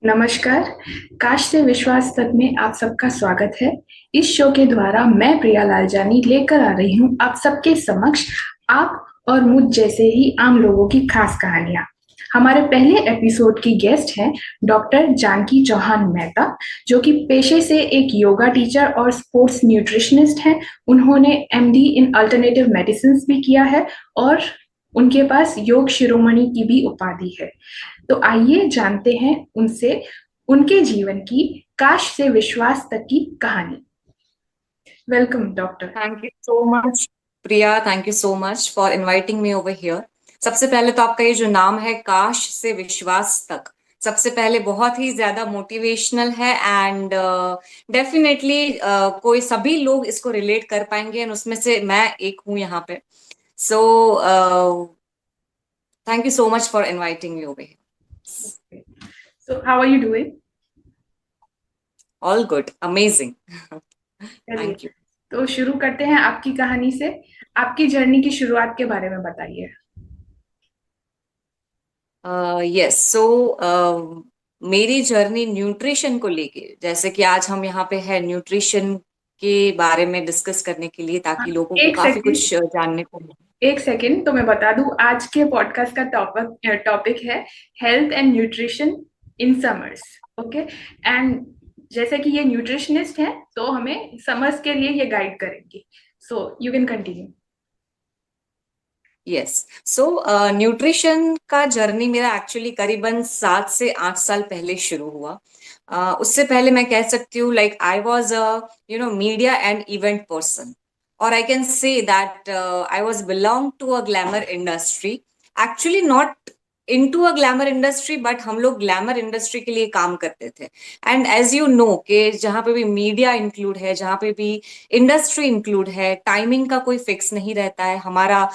नमस्कार। काश से विश्वास तक में आप सबका स्वागत है। इस शो के द्वारा मैं प्रिया लालजानी लेकर आ रही हूँ आप सबके समक्ष आप और मुझ जैसे ही आम लोगों की खास कहानियां। हमारे पहले एपिसोड की गेस्ट हैं डॉक्टर जानकी चौहान मेहता, जो कि पेशे से एक योगा टीचर और स्पोर्ट्स न्यूट्रिशनिस्ट हैं। उन्होंने एमडी इन अल्टरनेटिव मेडिसिन भी किया है और उनके पास योग शिरोमणि की भी उपाधि है। तो आइए जानते हैं उनसे उनके जीवन की काश से विश्वास तक की कहानी। Welcome doctor. Thank you so much Priya, thank you so much for inviting me over here. सबसे पहले तो आपका ये जो नाम है काश से विश्वास तक, सबसे पहले बहुत ही ज्यादा मोटिवेशनल है एंड डेफिनेटली कोई सभी लोग इसको रिलेट कर पाएंगे एंड उसमें से मैं एक हूँ यहाँ पे। So thank you so much for inviting me over here. So how are you doing? All good, amazing. चलिए, थैंक यू। तो शुरू करते हैं आपकी कहानी से। आपकी जर्नी की शुरुआत के बारे में बताइए। यस, सो मेरी जर्नी न्यूट्रिशन को लेके, जैसे कि आज हम यहाँ पे है न्यूट्रिशन के बारे में डिस्कस करने के लिए, हाँ, ताकि लोगों को एक काफी सेकंड। कुछ जानने को मिले। एक सेकंड तो मैं बता दूं, आज के पॉडकास्ट का टॉपिक टॉपिक है health and nutrition in summers. Okay. And जैसे कि ये न्यूट्रिशनिस्ट है तो हमें समर्स के लिए ये गाइड करेंगे। So you can continue. Yes, so nutrition का जर्नी मेरा एक्चुअली करीबन 7 से 8 साल पहले शुरू हुआ। उससे पहले मैं कह सकती हूँ, like I was a media and event person, और I can say that I was belong to a glamour industry. Actually not into a glamour industry, but हम लोग ग्लैमर इंडस्ट्री के लिए काम करते थे। एंड एज यू नो कि जहाँ पे भी मीडिया इंक्लूड है, जहाँ पे भी इंडस्ट्री इंक्लूड है, टाइमिंग का कोई फिक्स नहीं रहता है। हमारा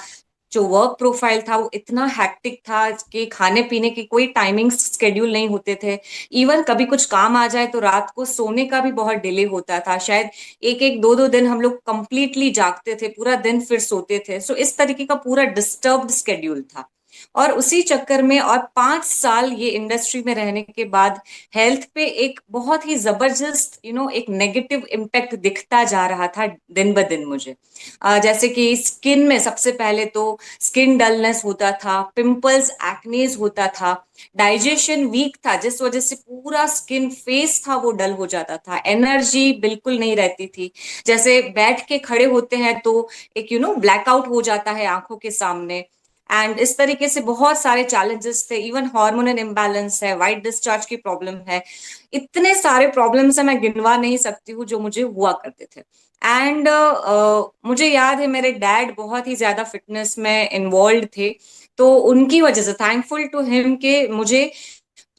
जो वर्क प्रोफाइल था वो इतना हैक्टिक था कि खाने पीने की कोई टाइमिंग स्केड्यूल नहीं होते थे। इवन कभी कुछ काम आ जाए तो रात को सोने का भी बहुत डिले होता था। शायद एक एक दो दो दिन हम लोग कंप्लीटली जागते थे, पूरा दिन फिर सोते थे। सो इस तरीके का पूरा डिस्टर्ब्ड स्केड्यूल था। और उसी चक्कर में, और 5 साल ये इंडस्ट्री में रहने के बाद, हेल्थ पे एक बहुत ही जबरदस्त एक नेगेटिव इम्पैक्ट दिखता जा रहा था दिन ब दिन मुझे। जैसे कि स्किन में सबसे पहले तो स्किन डलनेस होता था, पिंपल्स, एक्नेज होता था, डाइजेशन वीक था, जिस वजह से पूरा स्किन फेस था वो डल हो जाता था, एनर्जी बिल्कुल नहीं रहती थी। जैसे बैठ के खड़े होते हैं तो एक ब्लैकआउट हो जाता है आंखों के सामने। एंड इस तरीके से बहुत सारे चैलेंजेस थे। इवन हार्मोनल इम्बैलेंस है, वाइट डिस्चार्ज की प्रॉब्लम है, इतने सारे प्रॉब्लम्स है, मैं गिनवा नहीं सकती हूँ जो मुझे हुआ करते थे। एंड मुझे याद है मेरे डैड बहुत ही ज्यादा फिटनेस में इन्वॉल्व थे, तो उनकी वजह से, थैंकफुल टू हिम, के मुझे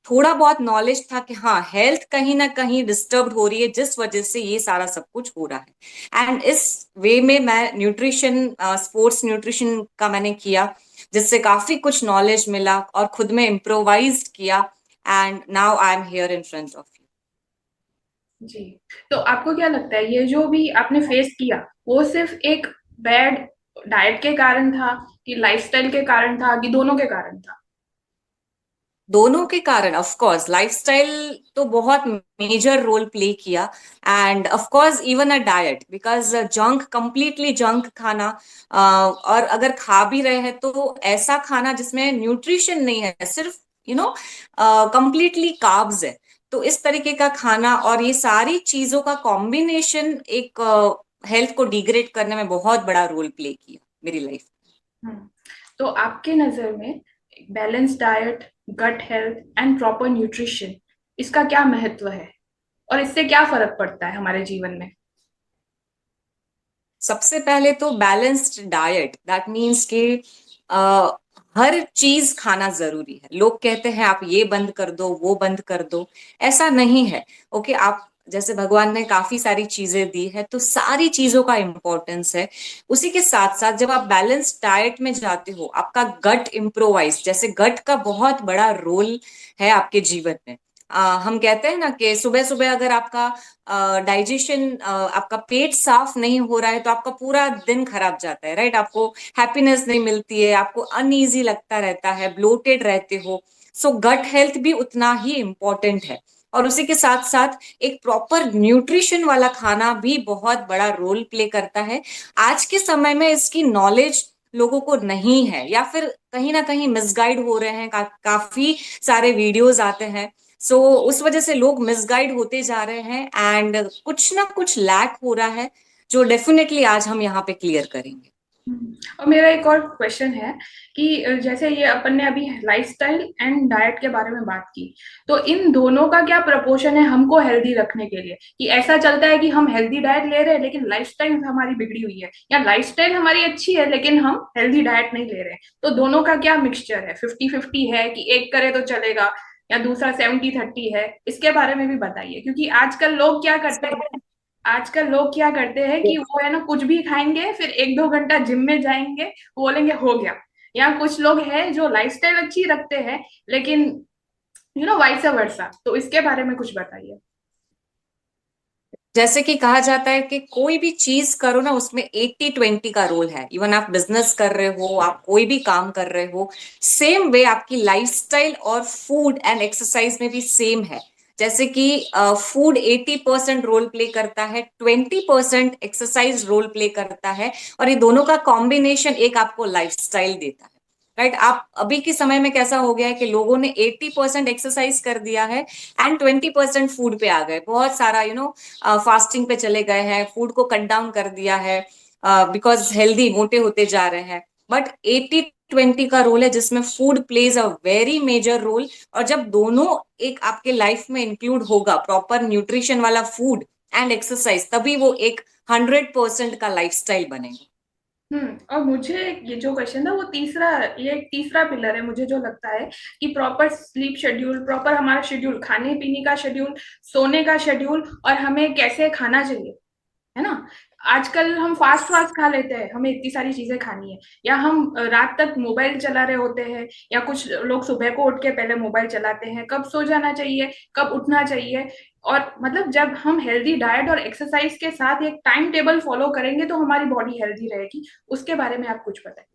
थोड़ा बहुत नॉलेज था कि हाँ, हेल्थ कहीं ना कहीं डिस्टर्ब हो रही है, जिस वजह से ये सारा सब कुछ हो रहा है। एंड इस वे में मैं न्यूट्रिशन, स्पोर्ट्स न्यूट्रिशन का मैंने किया, जिससे काफी कुछ नॉलेज मिला और खुद में इम्प्रोवाइज किया। And now I am here in front of you. जी। तो आपको क्या लगता है ये जो भी आपने फेस किया वो सिर्फ एक बैड डाइट के कारण था कि लाइफस्टाइल के कारण था कि दोनों के कारण था? दोनों के कारण, ऑफ कोर्स लाइफस्टाइल तो बहुत मेजर रोल प्ले किया, end of course even a diet, because junk, completely junk खाना, और अगर खा भी रहे हैं तो ऐसा खाना जिसमें न्यूट्रिशन नहीं है, सिर्फ कंप्लीटली कार्ब्स है। तो इस तरीके का खाना और ये सारी चीजों का कॉम्बिनेशन एक हेल्थ को डिग्रेड करने में बहुत बड़ा रोल प्ले किया मेरी लाइफ। हम्म। तो आपके नजर में balance diet, gut health and proper nutrition, इसका क्या महत्व है और इससे क्या फर्क पड़ता है हमारे जीवन में? सबसे पहले तो बैलेंस्ड डाइट, दैट मीन्स कि अ, हर चीज खाना जरूरी है। लोग कहते हैं आप ये बंद कर दो, वो बंद कर दो, ऐसा नहीं है। ओके, आप जैसे भगवान ने काफी सारी चीजें दी है तो सारी चीजों का इंपॉर्टेंस है। उसी के साथ साथ जब आप बैलेंस डाइट में जाते हो, आपका गट इम्प्रोवाइज, जैसे गट का बहुत बड़ा रोल है आपके जीवन में। हम कहते हैं ना कि सुबह सुबह अगर आपका डाइजेशन, आपका पेट साफ नहीं हो रहा है तो आपका पूरा दिन खराब जाता है, राइट? आपको हैप्पीनेस नहीं मिलती है, आपको अनईजी लगता रहता है, ब्लोटेड रहते हो। सो गट हेल्थ भी उतना ही इम्पोर्टेंट है। और उसी के साथ साथ एक प्रॉपर न्यूट्रिशन वाला खाना भी बहुत बड़ा रोल प्ले करता है। आज के समय में इसकी नॉलेज लोगों को नहीं है, या फिर कहीं ना कहीं मिसगाइड हो रहे हैं। काफी सारे वीडियोस आते हैं, सो उस वजह से लोग मिसगाइड होते जा रहे हैं एंड कुछ ना कुछ लैक हो रहा है, जो डेफिनेटली आज हम यहाँ पे क्लियर करेंगे। और मेरा एक और क्वेश्चन है कि जैसे ये अपन ने अभी लाइफस्टाइल एंड डाइट के बारे में बात की, तो इन दोनों का क्या प्रपोर्शन है हमको हेल्दी रखने के लिए? कि ऐसा चलता है कि हम हेल्दी डाइट ले रहे हैं लेकिन लाइफस्टाइल हमारी बिगड़ी हुई है, या लाइफस्टाइल हमारी अच्छी है लेकिन हम हेल्दी डाइट नहीं ले रहे हैं? तो दोनों का क्या मिक्सचर है? 50-50 है कि एक करे तो चलेगा, या दूसरा 70-30 है? इसके बारे में भी बताइए, क्योंकि आजकल लोग क्या करते हैं कि वो है ना कुछ भी खाएंगे, फिर 1-2 घंटा जिम में जाएंगे, बोलेंगे हो गया। या कुछ लोग हैं जो लाइफस्टाइल अच्छी रखते हैं लेकिन वाइस वर्सा। तो इसके बारे में कुछ बताइए। जैसे कि कहा जाता है कि कोई भी चीज करो ना, उसमें 80-20 का रोल है। इवन आप बिजनेस कर रहे हो, आप कोई भी काम कर रहे हो, सेम वे आपकी लाइफस्टाइल और फूड एंड एक्सरसाइज में भी सेम है। जैसे कि फूड 80% रोल प्ले करता है, 20% एक्सरसाइज रोल प्ले करता है, और ये दोनों का कॉम्बिनेशन एक आपको लाइफस्टाइल देता है। राइट, आप अभी के समय में कैसा हो गया है कि लोगों ने 80% एक्सरसाइज कर दिया है एंड 20% फूड पे आ गए। बहुत सारा फास्टिंग पे चले गए हैं, फूड को कट डाउन कर दिया है, बिकॉज हेल्दी मोटे होते जा रहे हैं। बट 80-20 का रोल है जिसमें food plays a very major role. और जब दोनों एक आपके लाइफ में इंक्लूड होगा, प्रॉपर न्यूट्रिशन वाला फूड एंड एक्सरसाइज, तभी वो एक 100% का लाइफस्टाइल बनेगा। और मुझे ये जो क्वेश्चन था वो ये एक तीसरा पिलर है मुझे जो लगता है, कि प्रॉपर स्लीप शेड्यूल, प्रॉपर हमारा शेड्यूल, खाने पीने का शेड्यूल, सोने का शेड्यूल, और हमें कैसे खाना चाहिए, है ना? आजकल हम फास्ट फास्ट खा लेते हैं, हमें इतनी सारी चीजें खानी है, या हम रात तक मोबाइल चला रहे होते हैं, या कुछ लोग सुबह को उठ के पहले मोबाइल चलाते हैं। कब सो जाना चाहिए, कब उठना चाहिए? और मतलब जब हम हेल्दी डाइट और एक्सरसाइज के साथ एक टाइम टेबल फॉलो करेंगे तो हमारी बॉडी हेल्दी रहेगी। उसके बारे में आप कुछ बताइए।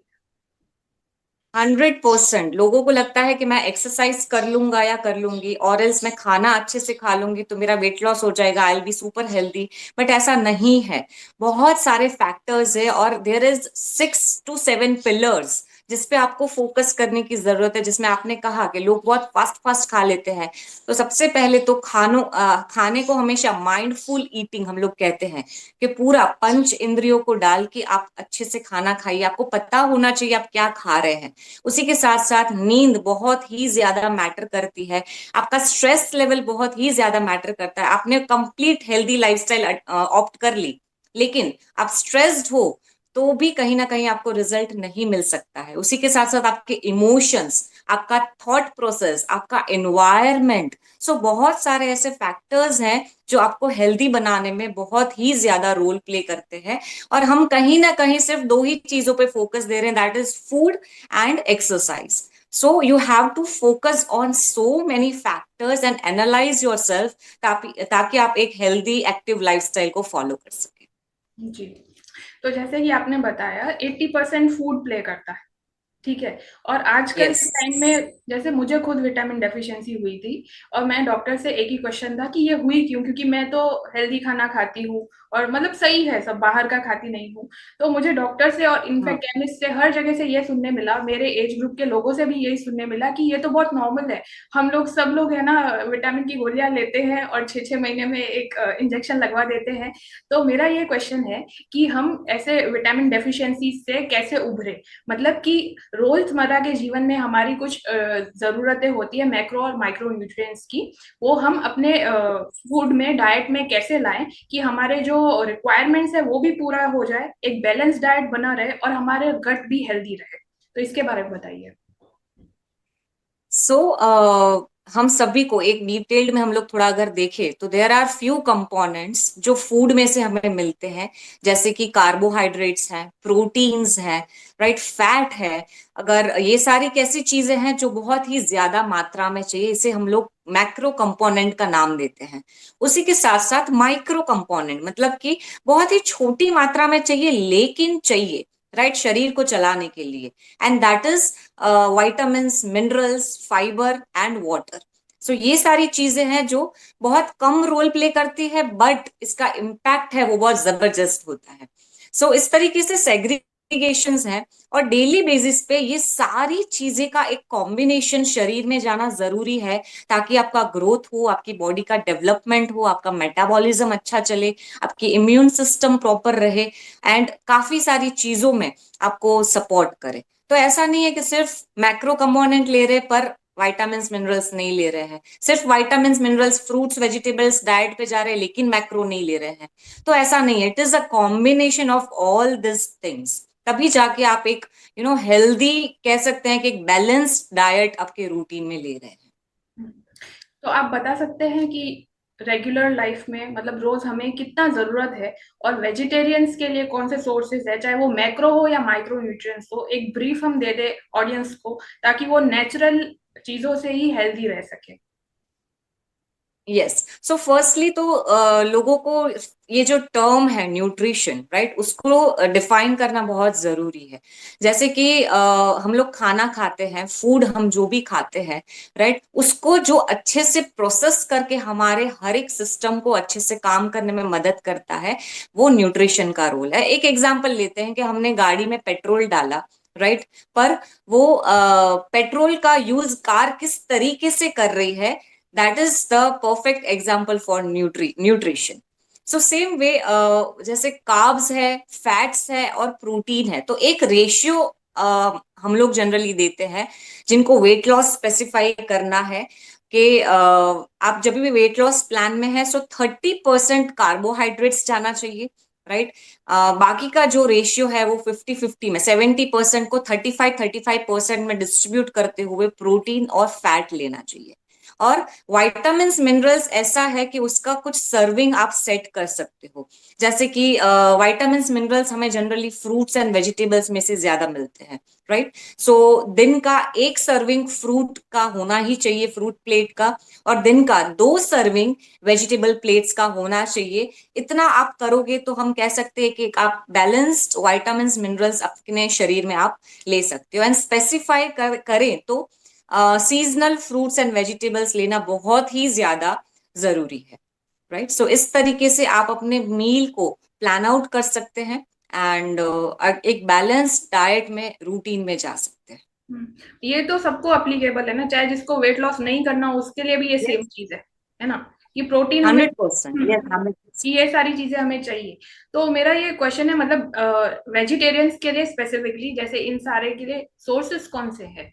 100% लोगों को लगता है कि मैं एक्सरसाइज कर लूंगा या कर लूंगी, और एल्स मैं खाना अच्छे से खा लूंगी तो मेरा वेट लॉस हो जाएगा, I will be super healthy. But ऐसा नहीं है। बहुत सारे फैक्टर्स है, और देयर इज 6 to 7 पिलर्स जिसपे आपको फोकस करने की जरूरत है। जिसमें आपने कहा कि लोग बहुत फास्ट फास्ट खा लेते हैं, तो सबसे पहले तो खाने को हमेशा माइंडफुल ईटिंग हम लोग कहते हैं, कि पूरा पंच इंद्रियों को डाल के आप अच्छे से खाना खाइए। आपको पता होना चाहिए आप क्या खा रहे हैं। उसी के साथ साथ नींद बहुत ही ज्यादा मैटर करती है। आपका स्ट्रेस लेवल बहुत ही ज्यादा मैटर करता है। आपने कंप्लीट हेल्दी लाइफस्टाइल ऑप्ट कर ली, लेकिन आप स्ट्रेस्ड हो तो भी कहीं ना कहीं आपको रिजल्ट नहीं मिल सकता है। उसी के साथ साथ आपके इमोशंस, आपका थॉट प्रोसेस, आपका एनवायरमेंट, सो बहुत सारे ऐसे फैक्टर्स हैं जो आपको हेल्दी बनाने में बहुत ही ज्यादा रोल प्ले करते हैं। और हम कहीं ना कहीं सिर्फ दो ही चीजों पे फोकस दे रहे हैं, that is food and exercise. So you have to focus on so many factors and analyze yourself, ताकि आप एक healthy active lifestyle को follow कर सकें। जी। तो जैसे कि आपने बताया 80% फूड प्ले करता है, ठीक है। और आजकल के Yes. टाइम में जैसे मुझे खुद विटामिन डेफिशिएंसी हुई थी, और मैं डॉक्टर से एक ही क्वेश्चन था कि ये हुई क्यों, क्योंकि मैं तो हेल्दी खाना खाती हूँ और मतलब सही है, सब बाहर का खाती नहीं हूँ। तो मुझे डॉक्टर से और हम्म। इनफैक्ट केमिस्ट से हर जगह से ये सुनने मिला, मेरे एज ग्रुप के लोगों से भी यही सुनने मिला कि ये तो बहुत नॉर्मल है। हम लोग सब लोग है ना विटामिन की गोलियां लेते हैं और 6-6 महीने में एक इंजेक्शन लगवा देते हैं। तो मेरा ये क्वेश्चन है कि हम ऐसे विटामिन डेफिशिएंसी से कैसे उभरे? मतलब कि रोजमर्रा के जीवन में हमारी कुछ जरूरतें होती है मैक्रो और माइक्रो न्यूट्रिएंट्स की, वो हम अपने फूड में, डाइट में कैसे लाएं कि हमारे जो रिक्वायरमेंट्स है वो भी पूरा हो जाए, एक बैलेंस डाइट बना रहे और हमारे गट भी हेल्दी रहे। तो इसके बारे में बताइए। सो हम सभी को एक डिटेल्ड में हम लोग थोड़ा अगर देखें तो देयर आर फ्यू कंपोनेंट्स जो फूड में से हमें मिलते हैं। जैसे कि कार्बोहाइड्रेट्स हैं, प्रोटीन्स हैं, राइट, फैट है। अगर ये सारी कैसी चीजें हैं जो बहुत ही ज्यादा मात्रा में चाहिए, इसे हम लोग मैक्रो कंपोनेंट का नाम देते हैं। उसी के साथ साथ माइक्रो कंपोनेंट, मतलब कि बहुत ही छोटी मात्रा में चाहिए लेकिन चाहिए। राइट, शरीर को चलाने के लिए, and that is vitamins, minerals, fibre and water. So ये सारी चीजें हैं जो बहुत कम रोल प्ले करती है, बट इसका इम्पैक्ट है वो बहुत जबरदस्त होता है। सो इस तरीके से सेग्रीगेशंस हैं, और डेली बेसिस पे ये सारी चीजें का एक कॉम्बिनेशन शरीर में जाना जरूरी है, ताकि आपका ग्रोथ हो, आपकी बॉडी का डेवलपमेंट हो, आपका मेटाबॉलिज्म अच्छा चले, आपकी इम्यून सिस्टम प्रॉपर रहे, एंड काफी सारी चीजों में आपको सपोर्ट करे। तो ऐसा नहीं है कि सिर्फ मैक्रो कंपोनेंट ले रहे पर विटामिन्स मिनरल्स नहीं ले रहे हैं, सिर्फ vitamins minerals fruits vegetables diet पे जा रहे हैं लेकिन मैक्रो नहीं ले रहे हैं। तो ऐसा नहीं है, it is a combination of all this things, तभी जाके आप एक हेल्दी कह सकते हैं कि एक बैलेंस्ड डाइट आपके रूटीन में ले रहे हैं। तो आप बता सकते हैं कि रेगुलर लाइफ में मतलब रोज हमें कितना जरूरत है, और वेजिटेरियंस के लिए कौन से सोर्सेज है, चाहे वो मैक्रो हो या माइक्रो न्यूट्रिएंट्स हो, एक ब्रीफ हम दे दे ऑडियंस को ताकि वो नेचुरल चीजों से ही हेल्दी रह सके। यस, सो फर्स्टली तो लोगों को ये जो टर्म है न्यूट्रिशन, राइट, उसको डिफाइन करना बहुत जरूरी है। जैसे कि हम लोग खाना खाते हैं, फूड हम जो भी खाते हैं, राइट, उसको जो अच्छे से प्रोसेस करके हमारे हर एक सिस्टम को अच्छे से काम करने में मदद करता है, वो न्यूट्रिशन का रोल है। एक एग्जांपल लेते हैं कि हमने गाड़ी में पेट्रोल डाला, राइट, पर वो पेट्रोल का यूज कार किस तरीके से कर रही है, that is the perfect example for nutrition. So same way, जैसे कार्ब्स है, फैट्स है और प्रोटीन है, तो एक रेशियो हम लोग जनरली देते हैं जिनको वेट लॉस स्पेसिफाई करना है कि आप जब भी वेट लॉस प्लान में है, सो 30% कार्बोहाइड्रेट्स जाना चाहिए, राइट। बाकी का जो रेशियो है वो 50-50 में, 70% को 35-35% में डिस्ट्रीब्यूट करते हुए प्रोटीन और फैट लेना चाहिए। और विटामिन्स मिनरल्स ऐसा है कि उसका कुछ सर्विंग आप सेट कर सकते हो, जैसे कि विटामिन्स मिनरल्स हमें जनरली फ्रूट्स एंड वेजिटेबल्स में से ज्यादा मिलते हैं, राइट। सो दिन का एक सर्विंग फ्रूट का होना ही चाहिए, फ्रूट प्लेट का, और दिन का 2 सर्विंग वेजिटेबल प्लेट्स का होना चाहिए। इतना आप करोगे तो हम कह सकते हैं कि आप बैलेंस्ड विटामिन्स मिनरल्स अपने शरीर में आप ले सकते हो। एंड स्पेसिफाई करें तो सीजनल फ्रूट्स एंड वेजिटेबल्स लेना बहुत ही ज्यादा जरूरी है, राइट। सो इस तरीके से आप अपने मील को प्लान आउट कर सकते हैं, एंड एक बैलेंस्ड डाइट में रूटीन में जा सकते हैं। ये तो सबको अप्लीकेबल है ना, चाहे जिसको वेट लॉस नहीं करना हो उसके लिए भी ये सेम यस, चीज है ना, कि प्रोटीन हमें 100%, यस, 100%। कि ये सारी चीजें हमें चाहिए। तो मेरा ये क्वेश्चन है, मतलब वेजिटेरियंस के लिए स्पेसिफिकली, जैसे इन सारे के लिए सोर्सेस कौन से हैं,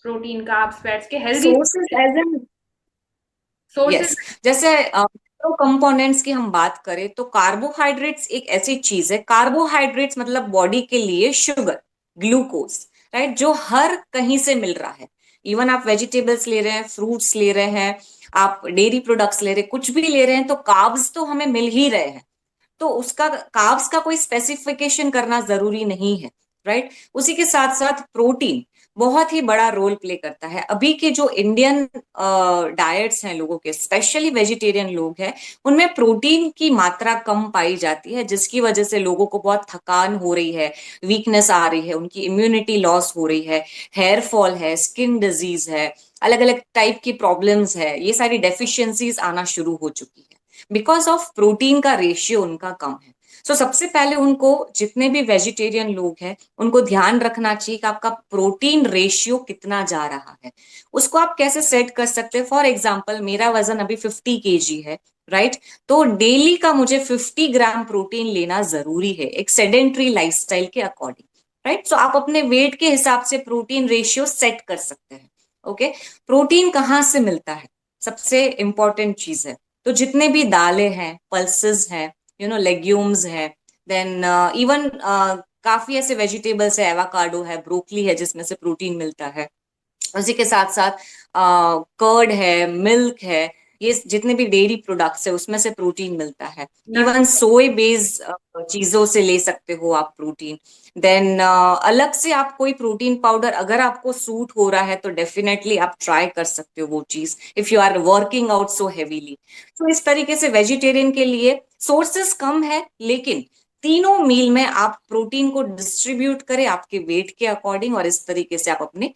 प्रोटीन कार्ब्स फैट्स के healthy sources as an, sources. Yes, जैसे कंपोनेंट्स की हम बात करें तो कार्बोहाइड्रेट्स एक ऐसी चीज है, कार्बोहाइड्रेट्स मतलब बॉडी के लिए शुगर, ग्लूकोज, राइट, जो हर कहीं से मिल रहा है। इवन आप वेजिटेबल्स ले रहे हैं, फ्रूट्स ले रहे हैं, आप डेयरी प्रोडक्ट्स ले रहे हैं, कुछ भी ले रहे हैं, तो कार्ब्स तो हमें मिल ही रहे हैं। तो उसका कार्ब्स का कोई स्पेसिफिकेशन करना जरूरी नहीं है, राइट। उसी के साथ साथ प्रोटीन बहुत ही बड़ा रोल प्ले करता है। अभी के जो इंडियन डाइट्स हैं लोगों के, स्पेशली वेजिटेरियन लोग हैं, उनमें प्रोटीन की मात्रा कम पाई जाती है, जिसकी वजह से लोगों को बहुत थकान हो रही है, वीकनेस आ रही है, उनकी इम्यूनिटी लॉस हो रही है, हेयर फॉल है, स्किन डिजीज है, अलग अलग टाइप की प्रॉब्लम्स है, ये सारी डेफिशिएंसीज आना शुरू हो चुकी है बिकॉज ऑफ प्रोटीन का रेशियो उनका कम है। सो सबसे पहले उनको, जितने भी वेजिटेरियन लोग हैं, उनको ध्यान रखना चाहिए कि आपका प्रोटीन रेशियो कितना जा रहा है। उसको आप कैसे सेट कर सकते हैं? फॉर एग्जाम्पल, मेरा वजन अभी 50 kg है, राइट, तो डेली का मुझे 50 ग्राम प्रोटीन लेना जरूरी है एक सेडेंट्री लाइफस्टाइल के अकॉर्डिंग, राइट। सो आप अपने वेट के हिसाब से प्रोटीन रेशियो सेट कर सकते हैं। ओके, प्रोटीन कहाँ से मिलता है, सबसे इंपॉर्टेंट चीज है, तो जितने भी दालें हैं, पल्सेस हैं, लेग्यूम्स है, देन इवन काफी ऐसे वेजिटेबल्स है, एवाकाडो है, ब्रोकली है, जिसमें से प्रोटीन मिलता है। उसी के साथ साथ कर्ड है, मिल्क है, ये जितने भी डेयरी प्रोडक्ट्स है उसमें से प्रोटीन मिलता है। इवन सोय बेस्ड चीजों से ले सकते हो आप प्रोटीन। देन अलग से आप कोई प्रोटीन पाउडर अगर आपको सूट हो रहा है तो डेफिनेटली आप ट्राई कर सकते हो वो चीज, if you are working out so heavily. तो इस तरीके से वेजिटेरियन के लिए सोर्सेस कम है, लेकिन तीनों मील में आप प्रोटीन को डिस्ट्रीब्यूट करें आपके वेट के अकॉर्डिंग, और इस तरीके से आप अपने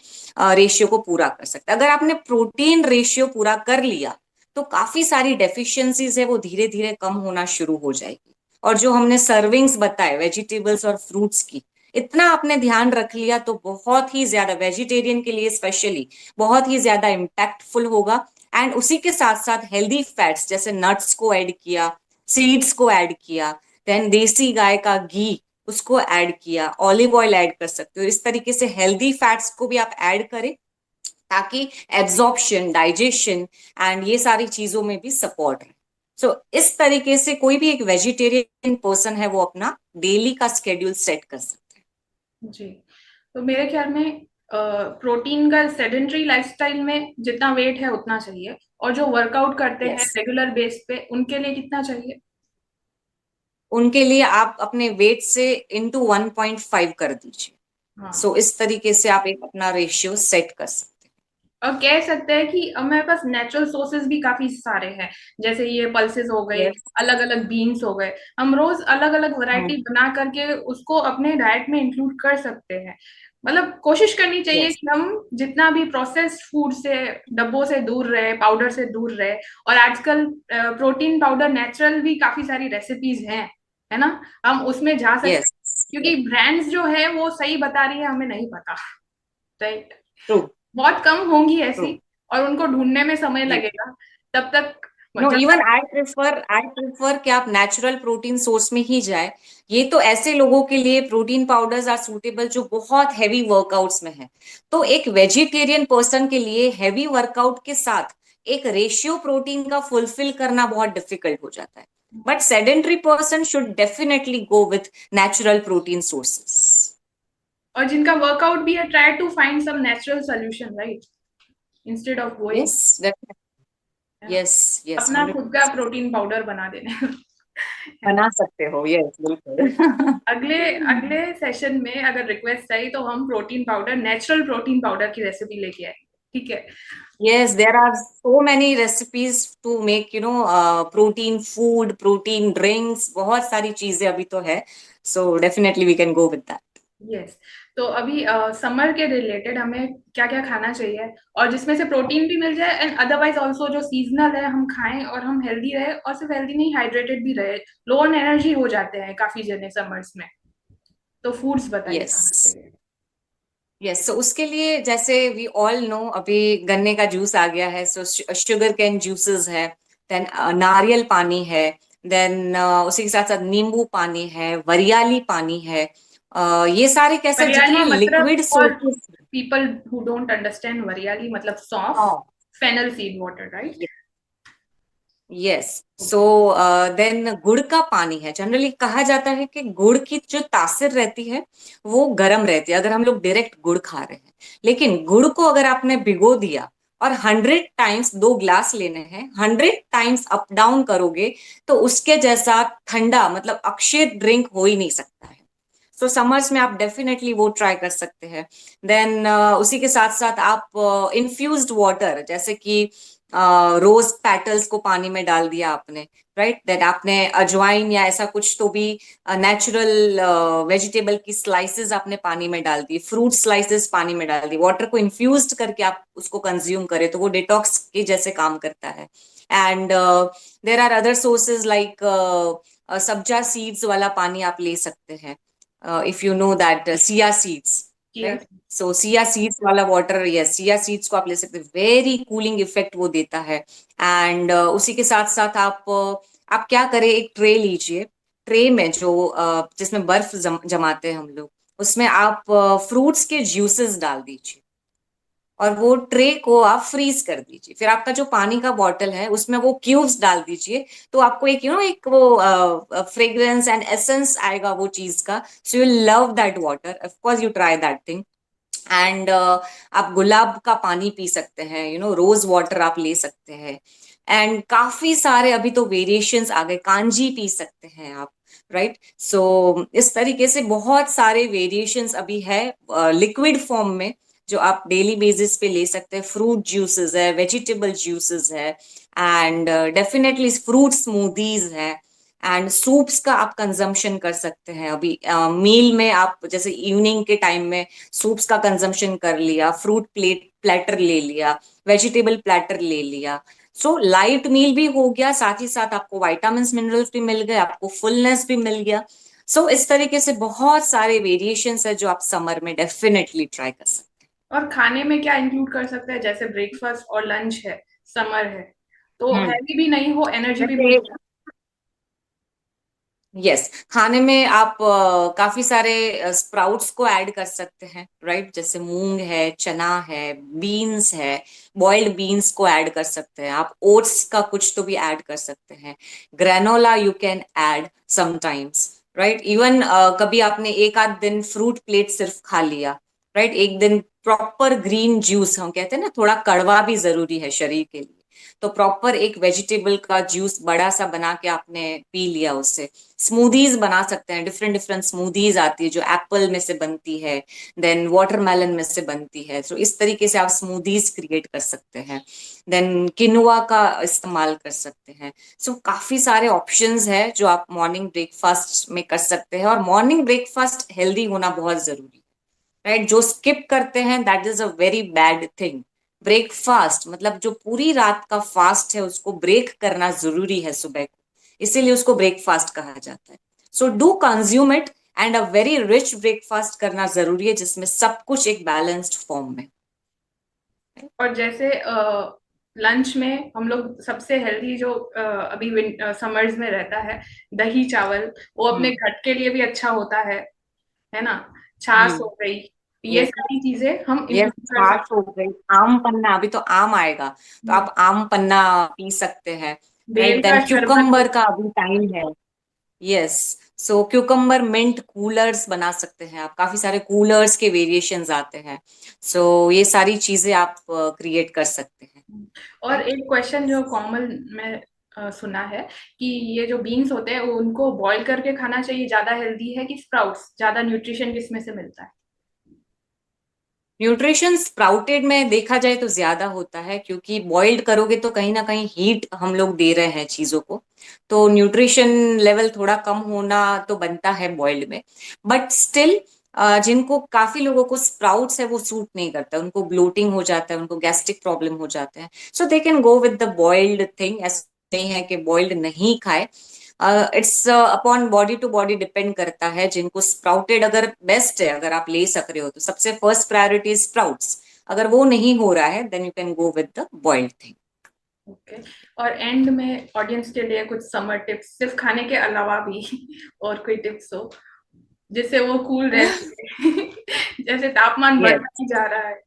रेशियो को पूरा कर सकते हैं। अगर आपने प्रोटीन रेशियो पूरा कर लिया तो काफी सारी डेफिशिएंसीज है वो धीरे धीरे कम होना शुरू हो जाएगी। और जो हमने सर्विंग्स बताए वेजिटेबल्स और फ्रूट्स की, इतना आपने ध्यान रख लिया तो बहुत ही ज्यादा, वेजिटेरियन के लिए स्पेशली बहुत ही ज्यादा इम्पैक्टफुल होगा। एंड उसी के साथ साथ हेल्दी फैट्स जैसे नट्स को ऐड किया, सीड्स को ऐड किया, देन देसी गाय का घी उसको ऐड किया, ऑलिव ऑयल ऐड कर सकते हो। इस तरीके से हेल्दी फैट्स को भी आप ऐड करें ताकि एब्जॉर्प्शन, डाइजेशन एंड ये सारी चीजों में भी सपोर्ट रहे। सो इस तरीके से कोई भी एक वेजिटेरियन पर्सन है वो अपना डेली का स्केड्यूल सेट कर सकते हैं। जी। तो मेरे ख्याल में प्रोटीन का सेडेंट्री लाइफस्टाइल में जितना वेट है उतना चाहिए, और जो वर्कआउट करते हैं यस, रेगुलर बेस पे उनके लिए कितना चाहिए? उनके लिए आप अपने वेट से इंटू 1.5 कर दीजिए। हाँ। सो इस तरीके से आप एक अपना रेशियो सेट कर सकते और कह सकते हैं कि हमारे पास नेचुरल सोर्सेज भी काफी सारे हैं, जैसे ये पल्सेस हो हैं। गई, यस। अलग अलग बीन्स हो गए। हम रोज अलग अलग वैरायटी बना करके उसको अपने डाइट में इंक्लूड कर सकते हैं। मतलब कोशिश करनी चाहिए यस। कि हम जितना भी प्रोसेस्ड फूड से, डब्बों से दूर रहे, पाउडर से दूर रहे। और आजकल प्रोटीन पाउडर नेचुरल भी काफी सारी रेसिपीज हैं, है ना, हम उसमें जा सकते हैं। यस। क्योंकि ब्रांड्स जो है वो सही बता रही है, हमें नहीं पता, राइट। ट्रू। बहुत कम होंगी ट्रू। ऐसी, और उनको ढूंढने में समय लगेगा तब तक। नो, जब इवन तक आई प्रेफर कि आप नेचुरल प्रोटीन सोर्स में ही जाए। ये तो ऐसे लोगों के लिए प्रोटीन पाउडर्स आर सूटेबल जो बहुत हैवी वर्कआउट्स में है। तो एक वेजिटेरियन पर्सन के लिए हैवी वर्कआउट के साथ एक रेशियो प्रोटीन का फुलफिल करना बहुत डिफिकल्ट हो जाता है। But sedentary person should definitely go with natural protein sources. और जिनका वर्कआउट भी है, try to find some natural solution, right, instead of going, yes, है ना, यस। यस, अपना खुद का 100% प्रोटीन पाउडर बना देना। है ना। बना सकते हो। यस, बिल्कुल। अगले अगले सेशन में अगर रिक्वेस्ट आई तो हम protein powder, natural protein powder की रेसिपी लेके आए, ठीक है? Yes, there are so many recipes to make, protein food, protein drinks, बहुत सारी चीजें अभी तो है। So definitely we can go with that. Yes. तो अभी समर के रिलेटेड हमें क्या क्या खाना चाहिए, और जिसमें से प्रोटीन भी मिल जाए, एंड अदरवाइज ऑल्सो जो सीजनल है हम खाएं, और हम हेल्दी रहे, और सिर्फ हेल्दी नहीं, हाइड्रेटेड भी रहे। लो ऑन एनर्जी हो जाते हैं काफी जने समर्स में। तो फूड्स बताइए खाने के Yes. लिए। यस, so उसके लिए जैसे वी ऑल नो अभी गन्ने का जूस आ गया है, सो शुगर कैन जूसेस है, देन नारियल पानी है, देन उसी के साथ साथ नींबू पानी है, वरियाली पानी है। ये सारे कैसे वरियाली जितना मतलब, liquid for sources. People who don't understand, वरियाली मतलब सौंफ, हाँ। Fennel seed water, right? Yes. So okay. Then गुड़ का पानी है। जनरली कहा जाता है कि गुड़ की जो तासीर रहती है वो गर्म रहती है अगर हम लोग डायरेक्ट गुड़ खा रहे हैं। लेकिन गुड़ को अगर आपने भिगो दिया और 100 टाइम्स, 2 ग्लास लेने हैं, 100 टाइम्स अप डाउन करोगे तो उसके जैसा ठंडा मतलब अक्षय ड्रिंक हो ही नहीं सकता है। सो समर्स में आप डेफिनेटली वो ट्राई कर सकते हैं। देन उसी के साथ साथ आप इन्फ्यूज्ड वाटर, जैसे कि रोज पेटल्स को पानी में डाल दिया आपने, राइट, देन आपने अजवाइन या ऐसा कुछ तो भी नेचुरल वेजिटेबल की स्लाइसेस आपने पानी में डाल दी, फ्रूट स्लाइसेस पानी में डाल दी, वाटर को इन्फ्यूज करके आप उसको कंज्यूम करें तो वो डिटॉक्स के जैसे काम करता है। And there are other sources like सब्जा सीड्स वाला पानी आप ले सकते हैं, if you know that chia seeds, chia. Right. So chia seeds वाला वाटर, यस, सिया सीड्स को आप ले सकते हैं, वेरी कूलिंग इफेक्ट वो देता है। एंड उसी के साथ साथ आप क्या करें, एक ट्रे लीजिए, ट्रे में जो जिसमें बर्फ जमाते हैं हम लोग, उसमें आप फ्रूट्स के जूसेस डाल दीजिए और वो ट्रे को आप फ्रीज कर दीजिए। फिर आपका जो पानी का बॉटल है उसमें वो क्यूब्स डाल दीजिए, तो आपको एक एक वो फ्रेग्रेंस एंड एसेंस आएगा वो चीज का। So you love that water, of course you try that thing. And आप गुलाब का पानी पी सकते हैं, रोज वाटर आप ले सकते हैं। एंड काफी सारे अभी तो वेरिएशंस आ गए, कांजी पी सकते हैं आप, राइट। सो इस तरीके से बहुत सारे वेरिएशंस अभी है लिक्विड फॉर्म में जो आप डेली बेसिस पे ले सकते हैं। फ्रूट जूसेस है, वेजिटेबल जूसेस है, एंड डेफिनेटली फ्रूट स्मूदीज है, एंड सूप्स का आप कंजम्पशन कर सकते हैं। अभी मील में आप जैसे इवनिंग के टाइम में सूप्स का कंजम्पशन कर लिया, फ्रूट प्लेटर ले लिया, वेजिटेबल प्लेटर ले लिया। सो लाइट मील भी हो गया, साथ ही साथ आपको वाइटामिन मिनरल्स भी मिल गए, आपको फुलनेस भी मिल गया। सो इस तरीके से बहुत सारे वेरिएशंस है जो आप समर में डेफिनेटली ट्राई कर सकते और खाने में क्या इंक्लूड कर सकते हैं, जैसे ब्रेकफास्ट और लंच है, समर है, तो हैं। हैवी भी नहीं हो, एनर्जी भी मिल जैसे जाए। यस, खाने में आप काफी सारे स्प्राउट्स को ऐड कर सकते हैं, राइट? जैसे मूंग है, चना है, बीन्स है, बॉइल्ड बीन्स को ऐड कर सकते हैं आप। ओट्स का कुछ तो भी ऐड कर सकते हैं। Granola you can add sometimes, right? Even कभी आपने एक आध दिन फ्रूट प्लेट सिर्फ खा लिया, राइट? एक दिन प्रॉपर ग्रीन जूस, हम कहते हैं ना, थोड़ा कड़वा भी जरूरी है शरीर के लिए, तो प्रॉपर एक वेजिटेबल का जूस बड़ा सा बना के आपने पी लिया उससे। स्मूदीज बना सकते हैं, डिफरेंट डिफरेंट स्मूदीज आती है जो एप्पल में से बनती है, देन वाटरमेलन में से बनती है। तो इस तरीके से आप स्मूदीज क्रिएट कर सकते हैं। देन किनुआ का इस्तेमाल कर सकते हैं। सो काफी सारे ऑप्शंस है जो आप मॉर्निंग ब्रेकफास्ट में कर सकते हैं, और मॉर्निंग ब्रेकफास्ट हेल्दी होना बहुत जरूरी है, राइट? जो स्किप करते हैं that is a very bad thing. Breakfast मतलब जो पूरी रात का फास्ट है उसको ब्रेक करना जरूरी है सुबह को, इसीलिए उसको ब्रेकफास्ट कहा जाता है। So do consume it, and a very rich breakfast करना जरूरी है जिसमें सब कुछ एक बैलेंस्ड फॉर्म में। और जैसे लंच में हम लोग सबसे हेल्दी जो अभी समर्स में रहता है, दही चावल, वो अपने हम्म। गट के लिए भी अच्छा होता है ना। छाछ हम्म। हो गई, ये यस। सारी चीजें हम यस, इंक्लूड कर छाछ सकते हो गई, आम पन्ना, अभी तो आम आएगा तो हैं। आप आम पन्ना पी सकते हैं, राइट? बेल देन का शरबत हो। क्यूकम्बर का अभी टाइम है। यस, सो क्यूकम्बर मिंट कूलर्स बना सकते हैं आप, काफी सारे कूलर्स के वेरिएशंस आते हैं। सो ये सारी चीजें आप क्रिएट कर सकते हैं, और राइट? एक क्वेश्चन जो कॉमन में सुना है कि ये जो बीन्स होते हैं वो उनको बॉईल करके खाना चाहिए, ज्यादा हेल्दी है कि स्प्राउट्स, ज्यादा न्यूट्रिशन किसमें से मिलता है? न्यूट्रिशन स्प्राउटेड में देखा जाए तो ज्यादा होता है, क्योंकि बॉइल्ड करोगे तो कहीं ना कहीं हीट हम लोग दे रहे हैं चीजों को, तो न्यूट्रिशन लेवल थोड़ा कम होना तो बनता है बॉइल्ड में। बट स्टिल जिनको, काफी लोगों को स्प्राउट्स है वो सूट नहीं करता, उनको ब्लोटिंग हो जाता है, उनको गैस्ट्रिक प्रॉब्लम हो जाते हैं, so they can go with the boiled thing. ऐसा नहीं है कि बॉइल्ड नहीं खाए, it's upon body to body depend करता है। जिनको स्प्राउटेड अगर बेस्ट है, अगर आप ले सक रहे हो तो सबसे फर्स्ट प्रायोरिटी स्प्राउट्स। अगर वो नहीं हो रहा है then you can go with the boiled thing. Okay. और एंड में ऑडियंस के लिए कुछ समर टिप्स, सिर्फ खाने के अलावा भी और कोई टिप्स हो जिससे वो कूल रह सके जैसे तापमान बढ़ता ही जा रहा है।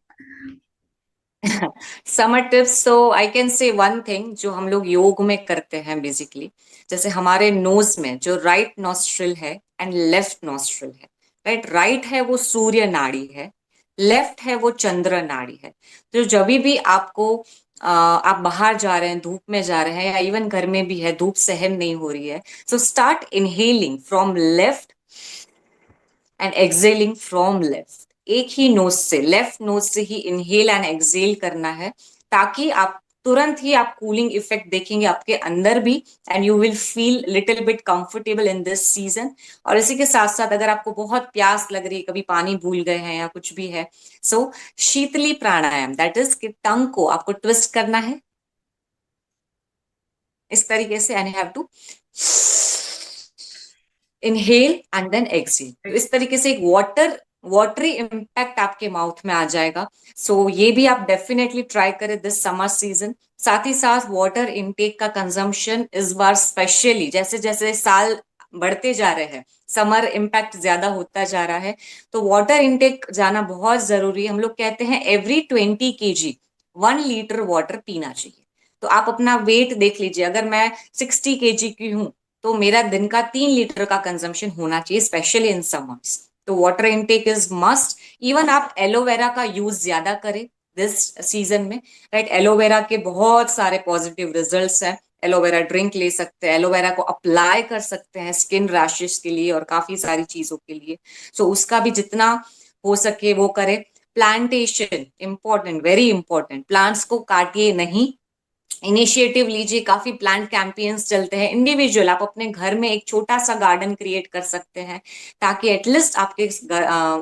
Summer tips, so I can से वन थिंग जो हम लोग योग में करते हैं बेसिकली। जैसे हमारे नोज में जो राइट नॉस्ट्रिल है एंड लेफ्ट नॉस्ट्रिल है, राइट है वो सूर्य नाड़ी है, लेफ्ट है वो चंद्र नाड़ी है। तो जब भी आपको आप बाहर जा रहे हैं, धूप में जा रहे हैं, या इवन घर में भी है, धूप सहन नहीं हो रही है, so start inhaling from left and excelling from left. एक ही नोज से, लेफ्ट नोज से ही इनहेल एंड एक्सेल करना है, ताकि आप तुरंत ही आप कूलिंग इफेक्ट देखेंगे आपके अंदर भी, and you will feel little bit comfortable in this season. और इसी के साथ साथ अगर आपको बहुत प्यास लग रही है, कभी पानी भूल गए हैं या कुछ भी है, सो शीतली प्राणायाम, दैट इज कि टंग को आपको ट्विस्ट करना है इस तरीके से, and you have to inhale and then exhale. तो इस तरीके से एक वाटरी इम्पैक्ट आपके माउथ में आ जाएगा। सो ये भी आप डेफिनेटली ट्राई करें दिस समर सीजन। साथ ही साथ वाटर इनटेक का कंजम्पशन इस बार स्पेशली, जैसे जैसे साल बढ़ते जा रहे हैं, समर इम्पैक्ट ज्यादा होता जा रहा है, तो वाटर इनटेक जाना बहुत जरूरी है। हम लोग कहते हैं एवरी 20 kg 1 लीटर वाटर पीना चाहिए। तो आप अपना वेट देख लीजिए, अगर मैं 60 kg की हूँ तो मेरा दिन का 3 लीटर का कंजम्पशन होना चाहिए, स्पेशली इन समर्स। तो water intake is must. Even आप एलोवेरा का यूज ज्यादा करें दिस सीजन में, राइट? एलोवेरा के बहुत सारे पॉजिटिव रिजल्ट्स हैं। एलोवेरा ड्रिंक ले सकते हैं, एलोवेरा को अप्लाई कर सकते हैं स्किन रैशेस के लिए और काफी सारी चीजों के लिए। सो उसका भी जितना हो सके वो करें। Plantation important, very important, plants को काटिए नहीं, इनिशिएटिव लीजिए, काफी प्लांट कैंपेन्स चलते हैं। इंडिविजुअल आप अपने घर में एक छोटा सा गार्डन क्रिएट कर सकते हैं, ताकि एटलीस्ट आपके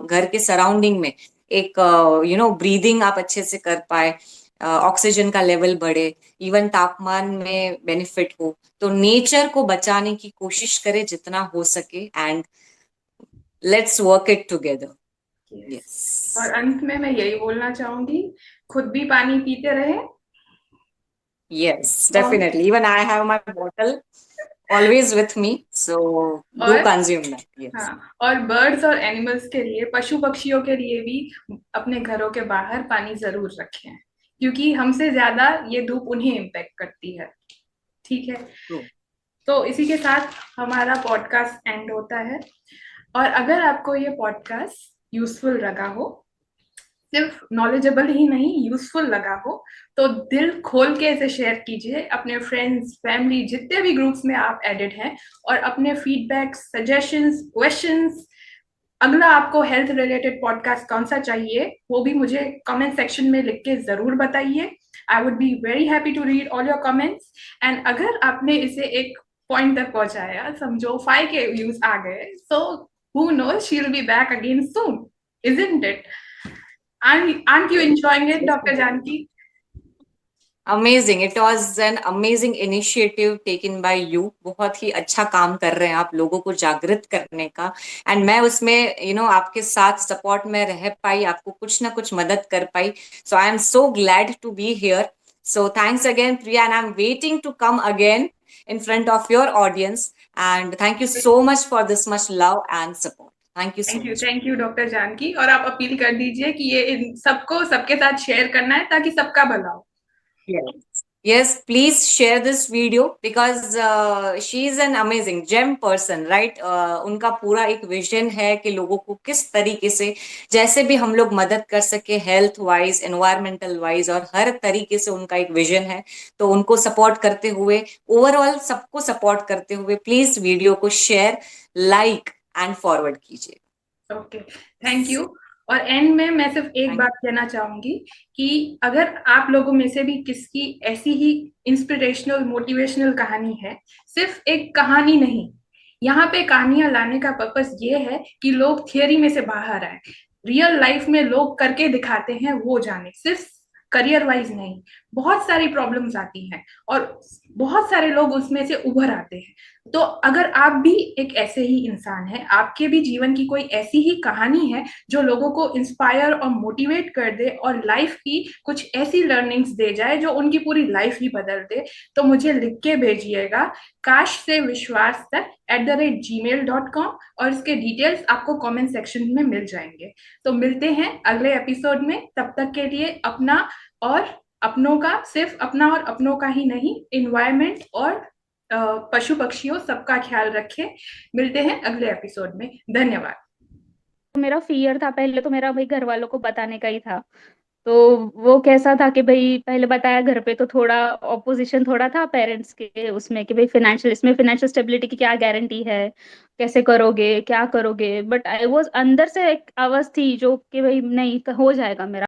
घर के सराउंडिंग में एक ब्रीदिंग आप अच्छे से कर पाए, ऑक्सीजन का लेवल बढ़े, इवन तापमान में बेनिफिट हो। तो नेचर को बचाने की कोशिश करें जितना हो सके, and let's work it together. Yes. Yes. और अंत में मैं यही बोलना चाहूंगी, खुद भी पानी पीते रहे। Yes, और definitely. Even I have my bottle always with me, so do और consume that. Yes. हाँ, और बर्ड्स और एनिमल्स के लिए, पशु पक्षियों के लिए भी अपने घरों के बाहर पानी जरूर रखें, क्योंकि हमसे ज्यादा ये धूप उन्हें इम्पेक्ट करती है। ठीक है, True. तो इसी के साथ हमारा पॉडकास्ट एंड होता है। और अगर आपको ये पॉडकास्ट यूजफुल लगा हो, सिर्फ नॉलेजेबल ही नहीं यूजफुल लगा हो, तो दिल खोल के इसे शेयर कीजिए अपने फ्रेंड्स, फैमिली, जितने भी ग्रुप्स में आप एडेड हैं। और अपने फीडबैक, सजेशंस, क्वेश्चंस, अगला आपको हेल्थ रिलेटेड पॉडकास्ट कौन सा चाहिए, वो भी मुझे कमेंट सेक्शन में लिख के जरूर बताइए। I would be very happy to read all your comments. And अगर आपने इसे एक पॉइंट तक पहुंचाया, समझो 5K व्यूज आ गए, so who knows, she will be back again soon, isn't it? Aren't you enjoying it, Dr. Janki? Amazing. It was an amazing initiative taken by you. बहुत ही अच्छा काम कर रहे हैं आप लोगों को जागृत करने का, एंड मैं उसमें आपके साथ सपोर्ट में रह पाई, आपको कुछ ना कुछ मदद कर पाई। So I am so glad to be here. So thanks again Priya, and I am waiting to come again in front of your audience, and thank you so much for this much love and support. Thank you so much. Thank you doctor Janaki. और आप appeal कर दीजिए कि ये इन सबको सबके साथ share करना है, ताकि सबका भला हो। Yes. Yes, please share this video because she is an amazing gem person, right? उनका पूरा एक विजन है कि लोगों को किस तरीके से, जैसे भी हम लोग मदद कर सके, हेल्थ वाइज, एनवायरमेंटल वाइज, और हर तरीके से उनका एक विजन है। तो उनको सपोर्ट करते हुए, ओवरऑल सबको सपोर्ट करते हुए, प्लीज वीडियो को शेयर, लाइक एंड फॉरवर्ड कीजिए। Okay, thank you. और एंड में मैं सिर्फ एक थैंक बात कहना चाहूंगी कि अगर आप लोगों में से भी किसकी ऐसी ही इंस्पिरेशनल, मोटिवेशनल कहानी है, सिर्फ एक कहानी नहीं, यहाँ पे कहानियां लाने का पर्पस ये है कि लोग थियरी में से बाहर आए, रियल लाइफ में लोग करके दिखाते हैं वो जाने, सिर्फ करियर वाइज नहीं। बहुत सारी प्रॉब्लम्स आती हैं और बहुत सारे लोग उसमें से उभर आते हैं। तो अगर आप भी एक ऐसे ही इंसान हैं, आपके भी जीवन की कोई ऐसी ही कहानी है जो लोगों को इंस्पायर और मोटिवेट कर दे और लाइफ की कुछ ऐसी लर्निंग्स दे जाए जो उनकी पूरी लाइफ ही बदल दे, तो मुझे लिख के भेजिएगा काश से विश्वास तक @gmail.com, और इसके डिटेल्स आपको कमेंट सेक्शन में मिल जाएंगे। तो मिलते हैं अगले एपिसोड में। तब तक के लिए अपना और अपनों का, सिर्फ अपना और अपनों का ही नहीं, इन्वायरमेंट और पशु पक्षियों सबका ख्याल रखें। मिलते हैं अगले एपिसोड में। धन्यवाद। मेरा फियर था पहले, तो मेरा भाई घर वालों को बताने का ही था। तो वो कैसा था कि भाई पहले बताया घर पे, तो थोड़ा ऑपोजिशन थोड़ा था पेरेंट्स के उसमें कि भाई फाइनेंशियल स्टेबिलिटी की क्या गारंटी है, कैसे करोगे, क्या करोगे। बट आई वाज अंदर से एक आवाज थी जो कि भाई नहीं, हो जाएगा मेरा।